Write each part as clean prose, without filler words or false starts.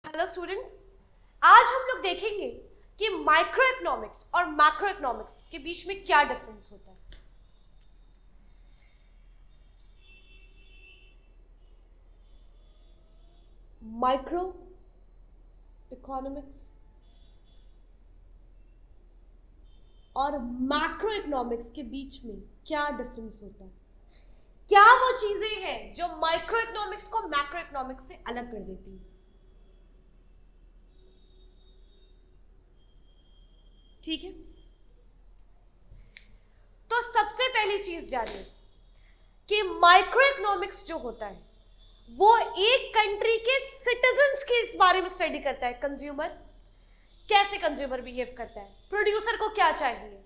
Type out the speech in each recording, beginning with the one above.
Hello students, आज हम लोग देखेंगे कि माइक्रो इकोनॉमिक्स और मैक्रो इकोनॉमिक्स के बीच में क्या डिफरेंस होता है। माइक्रो इकोनॉमिक्स और मैक्रो इकोनॉमिक्स के बीच में क्या डिफरेंस होता है, क्या वो चीजें हैं जो माइक्रो इकोनॉमिक्स को मैक्रो इकोनॉमिक्स से अलग कर देती है। ठीक है, तो सबसे पहली चीज जानिए कि माइक्रो इकोनॉमिक्स जो होता है वो एक कंट्री के सिटीजन्स के इस बारे में स्टडी करता है। कंज्यूमर कैसे कंज्यूमर बिहेव करता है, प्रोड्यूसर को क्या चाहिए,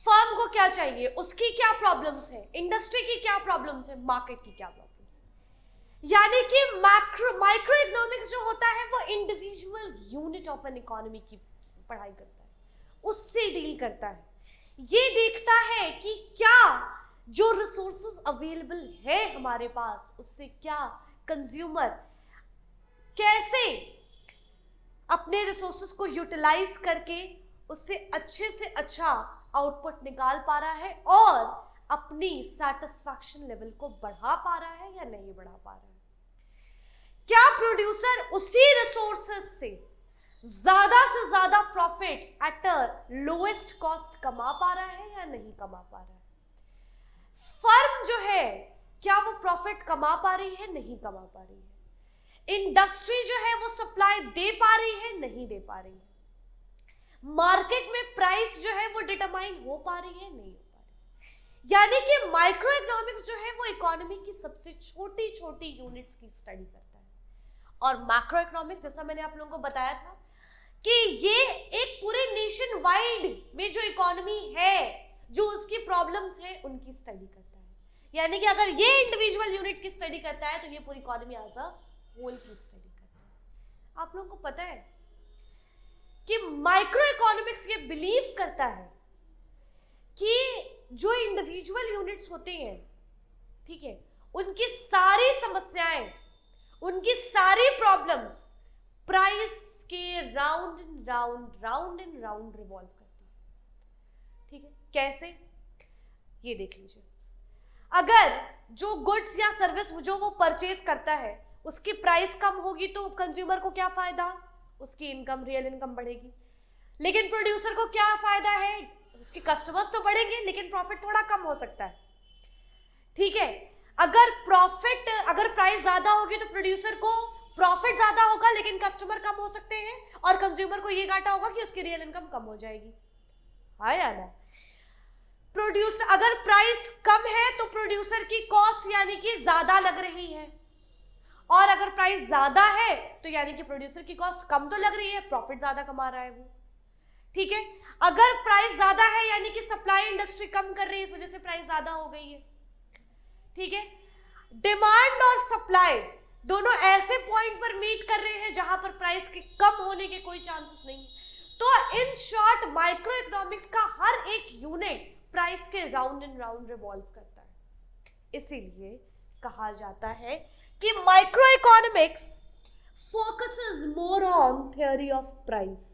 फर्म को क्या चाहिए, उसकी क्या प्रॉब्लम्स है, इंडस्ट्री की क्या प्रॉब्लम्स है, मार्केट की क्या प्रॉब्लम्स है। यानी कि माइक्रो इकोनॉमिक्स जो होता है वो individual unit of an economy की पढ़ाई करता है, उससे डील करता है। ये देखता है कि क्या जो रिसोर्सेज अवेलेबल है हमारे पास उससे क्या कंज्यूमर कैसे अपने रिसोर्सेज को यूटिलाइज करके उससे अच्छे से अच्छा आउटपुट निकाल पा रहा है और अपनी सैटिस्फैक्शन लेवल को बढ़ा पा रहा है या नहीं बढ़ा पा रहा है। क्या प्रोड्यूसर उसी रिसोर्सेज से ज्यादा profit at a lowest cost कमा पा रहा है या नहीं कमा पा रहा है। फर्म जो है क्या वो प्रॉफिट कमा पा रही है, नहीं कमा पा रही है। इंडस्ट्री जो है वो सप्लाई दे पा रही है, नहीं दे पा रही है। मार्केट में प्राइस जो है वो डिटरमाइन हो पा रही है, नहीं हो पा रही है। यानी कि माइक्रो इकोनॉमिक्स जो है वो इकोनॉमी की सबसे छोटी छोटी यूनिट्स की स्टडी करता है और मैक्रो इकोनॉमिक्स जैसा मैंने आप लोगों को बताया था कि ये एक पूरे नेशन वाइड में जो इकोनॉमी है, जो उसकी प्रॉब्लम्स है, उनकी स्टडी करता है। यानी कि अगर ये इंडिविजुअल यूनिट की स्टडी करता है तो ये पूरी इकोनॉमी एज अ होल की स्टडी करता है। आप लोगों को पता है कि माइक्रो इकोनॉमिक्स ये बिलीव करता है कि जो इंडिविजुअल यूनिट्स होते हैं, ठीक है, उनकी सारी समस्याएं, उनकी सारी प्रॉब्लम्स प्राइस के राउंड एंड राउंड रिवॉल्व करती है। ठीक है, कैसे, ये देख लीजिए। अगर जो गुड्स या सर्विस जो वो परचेज करता है उसकी प्राइस कम होगी तो कंज्यूमर को क्या फायदा, उसकी इनकम, रियल इनकम बढ़ेगी। लेकिन प्रोड्यूसर को क्या फायदा है, उसके कस्टमर्स तो बढ़ेंगे लेकिन प्रॉफिट थोड़ा कम हो सकता है। ठीक है, अगर प्राइस ज्यादा होगी तो प्रोड्यूसर को प्रॉफिट ज्यादा होगा लेकिन कस्टमर कम हो सकते हैं और कंज्यूमर को ये घाटा होगा कि उसकी रियल इनकम कम हो जाएगी। हाँ या ना। प्रोड्यूसर अगर प्राइस कम है तो प्रोड्यूसर की कॉस्ट यानी कि ज्यादा लग रही है और अगर प्राइस ज्यादा है तो यानी कि प्रोड्यूसर की कॉस्ट कम तो लग रही है, प्रॉफिट ज्यादा कमा रहा है वो। ठीक है, अगर प्राइस ज्यादा है यानी कि सप्लाई इंडस्ट्री कम कर रही है, इस वजह से प्राइस ज्यादा हो गई है। ठीक है, डिमांड और सप्लाई दोनों ऐसे पॉइंट पर मीट कर रहे हैं जहां पर प्राइस के कम होने के कोई चांसेस नहीं। तो इन शॉर्ट माइक्रो इकोनॉमिक्स का हर एक यूनिट प्राइस के राउंड एंड राउंड रिवॉल्व करता है। इसीलिए कहा जाता है कि micro economics focuses more on theory of price.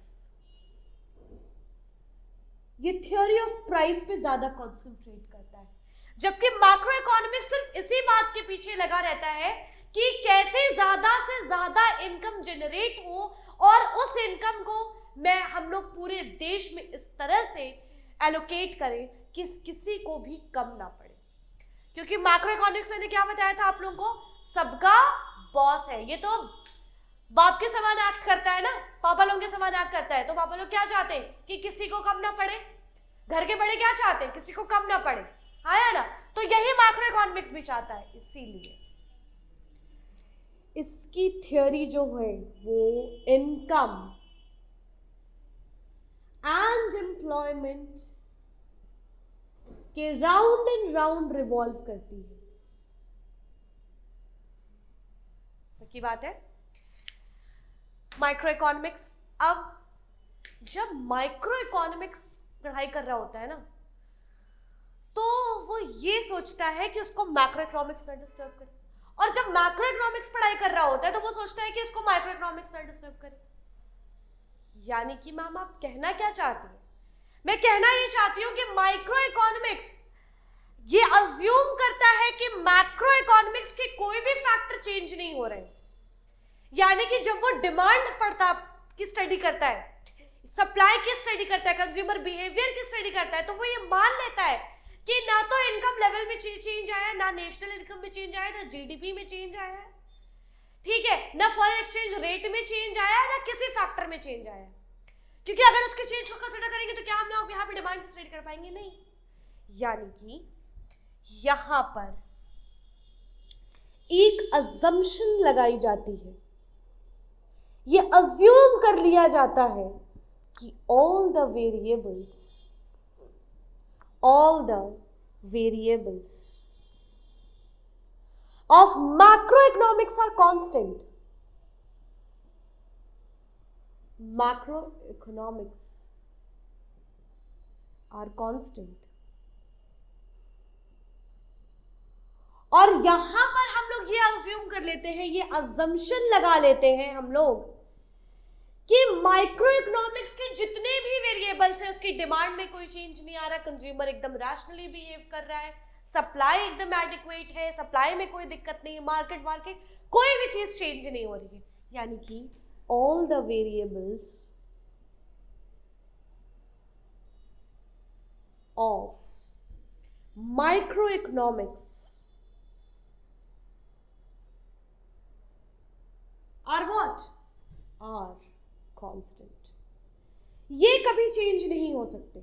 ये थ्योरी ऑफ प्राइस पे ज्यादा कंसंट्रेट करता है, जबकि मैक्रो इकोनॉमिक्स सिर्फ इसी बात के पीछे लगा रहता है कि कैसे ज्यादा से ज्यादा इनकम जनरेट हो और उस इनकम को हम लोग पूरे देश में इस तरह से एलोकेट करें कि किसी को भी कम ना पड़े। क्योंकि मैक्रो इकोनॉमिक्स मैंने क्या बताया था आप लोगों को, सबका बॉस है। ये तो बाप के समान एक्ट करता है ना, पापा लोगों के समान एक्ट करता है। तो पापा लोग क्या चाहते हैं कि किसी को कम ना पड़े, घर के बड़े क्या चाहते हैं, किसी को कम ना पड़े। हाँ या ना। तो यही मैक्रो इकोनॉमिक्स भी चाहता है। इसीलिए इसकी थ्योरी जो है वो इनकम एंड एम्प्लॉयमेंट के राउंड एंड राउंड रिवॉल्व करती है। पक्की बात है। माइक्रो इकोनॉमिक्स, अब जब माइक्रो इकोनॉमिक्स पढ़ाई कर रहा होता है ना तो वो ये सोचता है कि उसको मैक्रो इकोनॉमिक्स ना डिस्टर्ब करे और जब मैक्रो इकोनॉमिक्स पढ़ाई कर रहा होता है तो वो सोचता है कि इसको माइक्रो इकोनॉमिक्स ना डिस्टर्ब करे। यानी कि मैम आप कहना क्या चाहती हैं? मैं कहना ये चाहती हूं कि माइक्रो इकोनॉमिक्स ये अज्यूम करता है कि मैक्रो इकोनॉमिक्स के कोई भी फैक्टर चेंज नहीं हो रहे। यानी कि जब वो डिमांड पड़ता की स्टडी करता है, सप्लाई की स्टडी करता है, कंज्यूमर बिहेवियर की स्टडी करता है, तो वो ये मान लेता है कि ना तो इनकम लेवल में चेंज आया, ना नेशनल इनकम में चेंज आया, ना जीडीपी में चेंज आया है, ठीक है, ना फॉरेन एक्सचेंज रेट में चेंज आया, ना किसी फैक्टर में चेंज आया। क्योंकि अगर उसके चेंज को कंसीडर करेंगे तो क्या हम लोग यहाँ पे डिमांड स्टडी कर पाएंगे? नहीं। यानी कि यहां पर एक अजम्पशन लगाई जाती है, ये अज्यूम कर लिया जाता है कि all the variables of macroeconomics are constant. Macroeconomics are constant. और यहां पर हम लोग ये अज्यूम कर लेते हैं, ये अजम्पशन लगा लेते हैं हम लोग कि माइक्रो इकोनॉमिक्स के जितने भी वेरिएबल्स हैं उसकी डिमांड में कोई चेंज नहीं आ रहा, कंज्यूमर एकदम रैशनली बिहेव कर रहा है, सप्लाई एकदम एडिक्वेट है, सप्लाई में कोई दिक्कत नहीं है, मार्केट कोई भी चीज चेंज नहीं हो रही है। यानी कि all the variables of microeconomics are what? Are constant. ये कभी चेंज नहीं हो सकते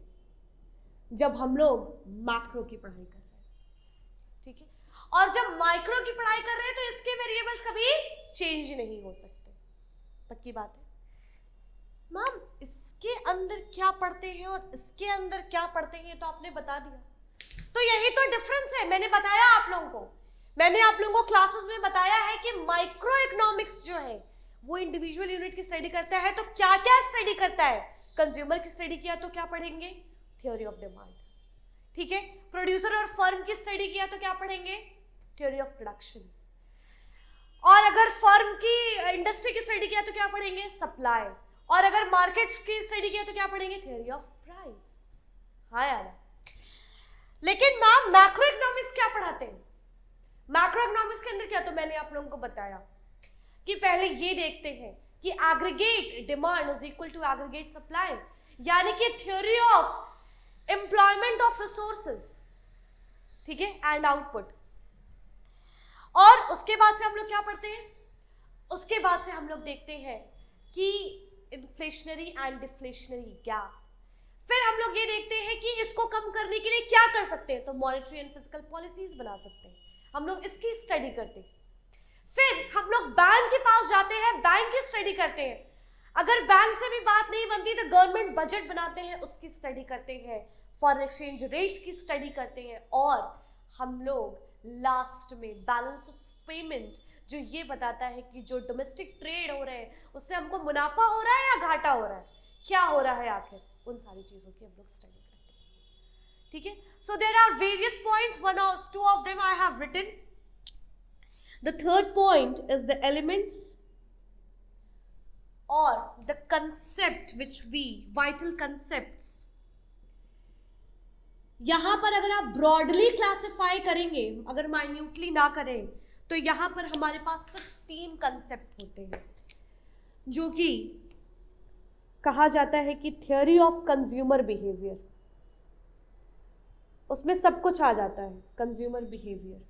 जब हम लोग मैक्रो की पढ़ाई कर रहे हैं, ठीक है, और जब माइक्रो की पढ़ाई कर रहे हैं तो इसके वेरिएबल्स कभी चेंज नहीं हो सकते। पक्की बात है? मैम इसके अंदर क्या पढ़ते हैं और इसके अंदर क्या पढ़ते हैं तो आपने बता दिया, तो यही तो डिफरेंस है। मैंने बताया आप लोगों को, मैंने आप लोगों को क्लासेस में बताया है कि माइक्रो इकोनॉमिक्स जो है वो इंडिविजुअल यूनिट की स्टडी करता है। तो क्या क्या स्टडी करता है? कंज्यूमर की स्टडी किया तो क्या पढ़ेंगे? थ्योरी ऑफ डिमांड, ठीक है। प्रोड्यूसर और फर्म की स्टडी किया तो क्या पढ़ेंगे? Theory of production. और अगर फर्म की इंडस्ट्री की स्टडी किया तो क्या पढ़ेंगे? सप्लाई। और अगर मार्केट्स की स्टडी किया तो क्या पढ़ेंगे? Theory of price. हाँ यार, लेकिन मैम मैक्रो इकोनॉमिक्स क्या पढ़ाते हैं? मैक्रो इकोनॉमिक्स के अंदर क्या, तो मैंने आप लोगों को बताया कि पहले ये देखते हैं कि aggregate demand is equal to aggregate supply, यानी कि theory of employment of resources, ठीक है, एंड आउटपुट। और उसके बाद से हम लोग क्या पढ़ते हैं? उसके बाद से हम लोग देखते हैं कि इन्फ्लेशनरी एंड डिफ्लेशनरी गैप। फिर हम लोग ये देखते हैं कि इसको कम करने के लिए क्या कर सकते हैं, तो मॉनेटरी एंड फिजिकल पॉलिसीज बना सकते हैं, हम लोग इसकी स्टडी करते हैं। फिर हम लोग बैंक के पास जाते हैं, बैंक की स्टडी करते हैं। अगर बैंक से भी बात नहीं बनती तो गवर्नमेंट बजट बनाते हैं, उसकी स्टडी करते हैं, फॉरेन एक्सचेंज रेट्स की स्टडी करते हैं, और हम लोग लास्ट में बैलेंस ऑफ पेमेंट जो ये बताता है कि जो डोमेस्टिक ट्रेड हो रहे हैं उससे हमको मुनाफा हो रहा है या घाटा हो रहा है, क्या हो रहा है आखिर, उन सारी चीजों की हम लोग स्टडी करते हैं, ठीक है। So there are various points, two of them I have written. The third point is the elements or the concept which we, vital concepts. यहां पर अगर आप ब्रॉडली क्लासिफाई करेंगे, अगर माइन्यूटली ना करें, तो यहां पर हमारे पास सिर्फ 3 कंसेप्ट होते हैं, जो कि कहा जाता है कि थ्योरी ऑफ कंज्यूमर बिहेवियर। उसमें सब कुछ आ जाता है, consumer behaviour,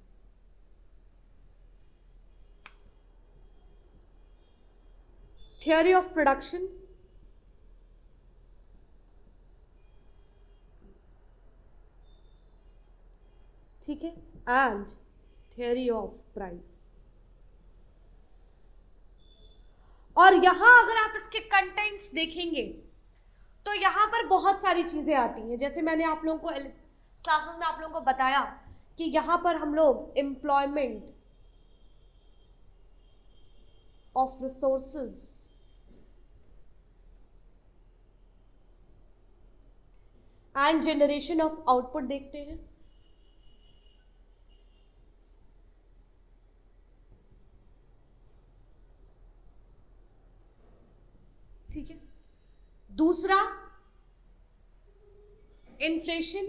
theory of production, ठीक है, and theory of price। और यहां अगर आप इसके कंटेंट्स देखेंगे तो यहां पर बहुत सारी चीजें आती हैं, जैसे मैंने आप लोगों को क्लासेस में आप लोगों को बताया कि यहां पर हम लोग employment of resources and generation of output देखते हैं। ठीक है। दूसरा इन्फ्लेशन,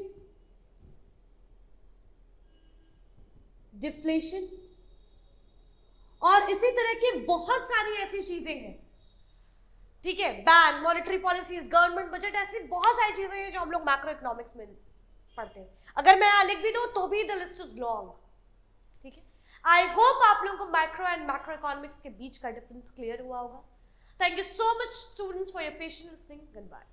डिफ्लेशन, और इसी तरह की बहुत सारी ऐसी चीजें हैं, ठीक है, ban, monetary policies, government budget, ऐसी बहुत सारी चीजें हैं जो हम लोग मैक्रो इकोनॉमिक्स में पढ़ते हैं। अगर मैं यहां लिख भी दूं तो भी द लिस्ट इज लॉन्ग, ठीक है। आई होप आप लोगों को माइक्रो एंड मैक्रो इकोनॉमिक्स के बीच का डिफरेंस क्लियर हुआ होगा। Thank you so much students for your patience listening. Good bye.